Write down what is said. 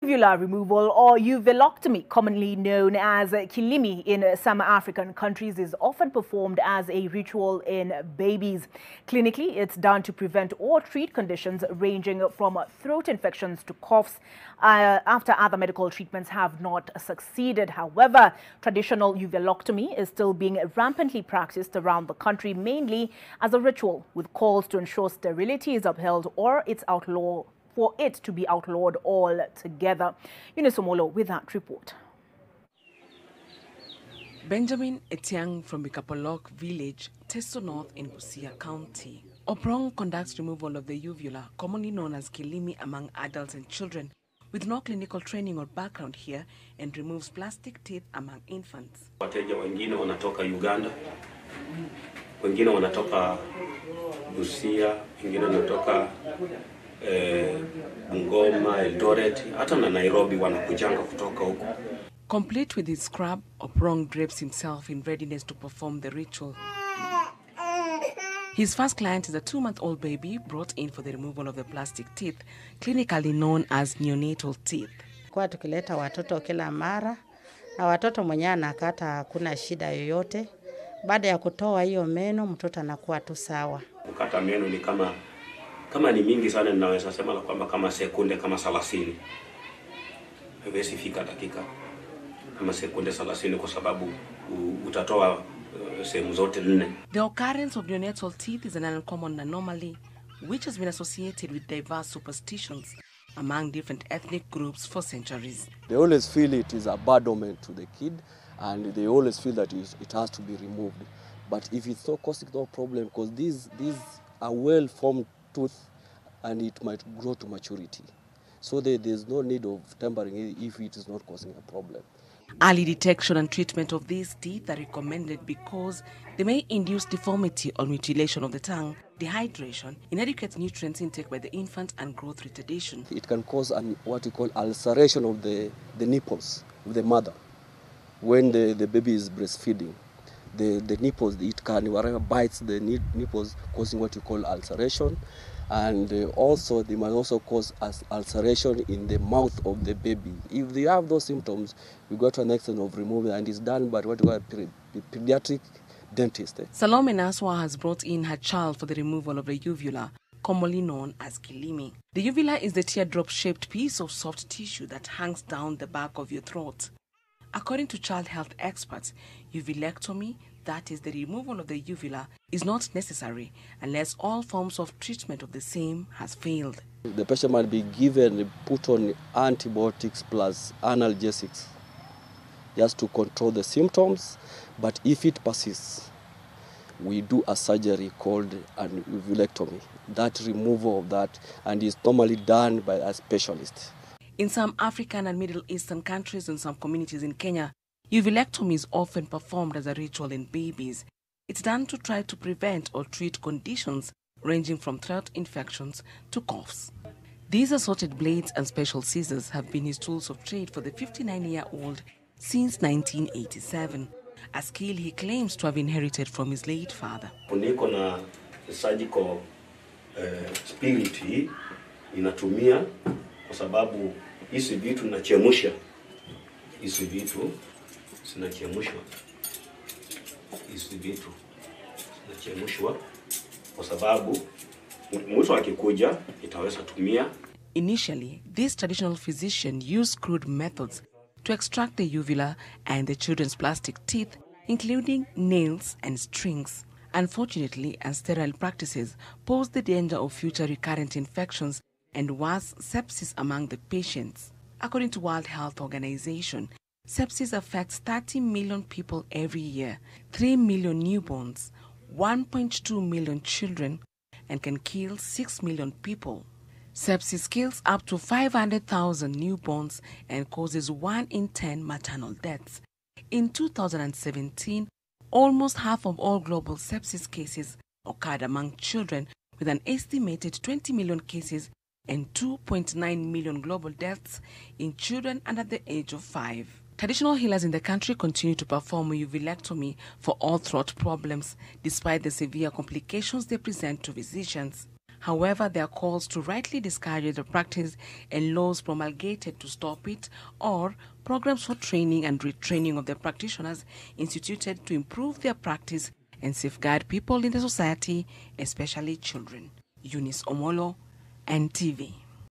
Uvular removal, or uvulectomy, commonly known as kilimi in some African countries, is often performed as a ritual in babies. Clinically, it's done to prevent or treat conditions ranging from throat infections to coughs after other medical treatments have not succeeded. However, traditional uvulectomy is still being rampantly practiced around the country, mainly as a ritual, with calls to ensure sterility is upheld or it's outlawed for it to be outlawed altogether. Eunice Omolo with that report. Benjamin Etiang from Bikapolok village, Teso North in Busia County. Oprong conducts removal of the uvula, commonly known as kilimi, among adults and children with no clinical training or background here, and removes plastic teeth among infants. Wateja wengine wanatoka Uganda, wengine wanatoka Busia, wengine wanatoka Bungoma, Eldoret, hata na Nairobi wanakujanga kutoka huko. Complete with his scrub, Oprong drapes himself in readiness to perform the ritual. His first client is a 2-month-old baby brought in for the removal of the plastic teeth, clinically known as neonatal teeth. Kwa tukileta watoto kila mara, na watoto mwenyewe anakata hakuna shida yoyote. Baada ya kutoa hiyo meno, mtoto anakuwa tu sawa. Kukata meno ni kama ni mingi sana, ninaweza sema la kwamba kama sekunde kama 30. Haiwezi fika dakika kama sekunde 30 kwa sababu utatoa sehemu zote 4. The occurrence of neonatal teeth is an uncommon anomaly which has been associated with diverse superstitions among different ethnic groups for centuries. They always feel it is a bad omen to the kid, and they always feel that it has to be removed. But if it's not causing no problem, because these are well-formed tooth and it might grow to maturity. So there's no need of tempering it if it is not causing a problem. Early detection and treatment of these teeth are recommended because they may induce deformity or mutilation of the tongue, dehydration, inadequate nutrients intake by the infant, and growth retardation. It can cause what we call ulceration of the nipples of the mother when the baby is breastfeeding. The nipples, it can, whatever bites the nipples, causing what you call ulceration. And also, they might also cause ulceration in the mouth of the baby. If they have those symptoms, we go to an extent of removal, and it's done by what we call a pediatric dentist. Salome Naswa has brought in her child for the removal of the uvula, commonly known as kilimi. The uvula is the teardrop-shaped piece of soft tissue that hangs down the back of your throat. According to child health experts, uvulectomy, that is the removal of the uvula, is not necessary unless all forms of treatment of the same has failed. The patient might be put on antibiotics plus analgesics just to control the symptoms, but if it persists, we do a surgery called an uvulectomy. That removal of that, and is normally done by a specialist. In some African and Middle Eastern countries and some communities in Kenya, uvulectomy is often performed as a ritual in babies. It's done to try to prevent or treat conditions ranging from throat infections to coughs. These assorted blades and special scissors have been his tools of trade for the 59-year-old since 1987, a skill he claims to have inherited from his late father. Niko na surgical spirit hii inatumia kwa sababu hizi vitu nachemsha, hizi vitu zinachemshwa, hizi vitu zinachemshwa kwa sababu mtu akikuja itaweza tumia. Initially, this traditional physician used crude methods to extract the uvula and the children's plastic teeth, including nails and strings. Unfortunately, unsterile practices pose the danger of future recurrent infections and worse, sepsis among the patients. According to World Health Organization, sepsis affects 30 million people every year, 3 million newborns, 1.2 million children, and can kill 6 million people. Sepsis kills up to 500,000 newborns and causes 1 in 10 maternal deaths. In 2017, almost half of all global sepsis cases occurred among children, with an estimated 20 million cases and 2.9 million global deaths in children under the age of 5. Traditional healers in the country continue to perform uvulectomy for all throat problems, despite the severe complications they present to physicians. However, there are calls to rightly discourage the practice and laws promulgated to stop it, or programs for training and retraining of the practitioners instituted to improve their practice and safeguard people in the society, especially children. Eunice Omolo, NTV.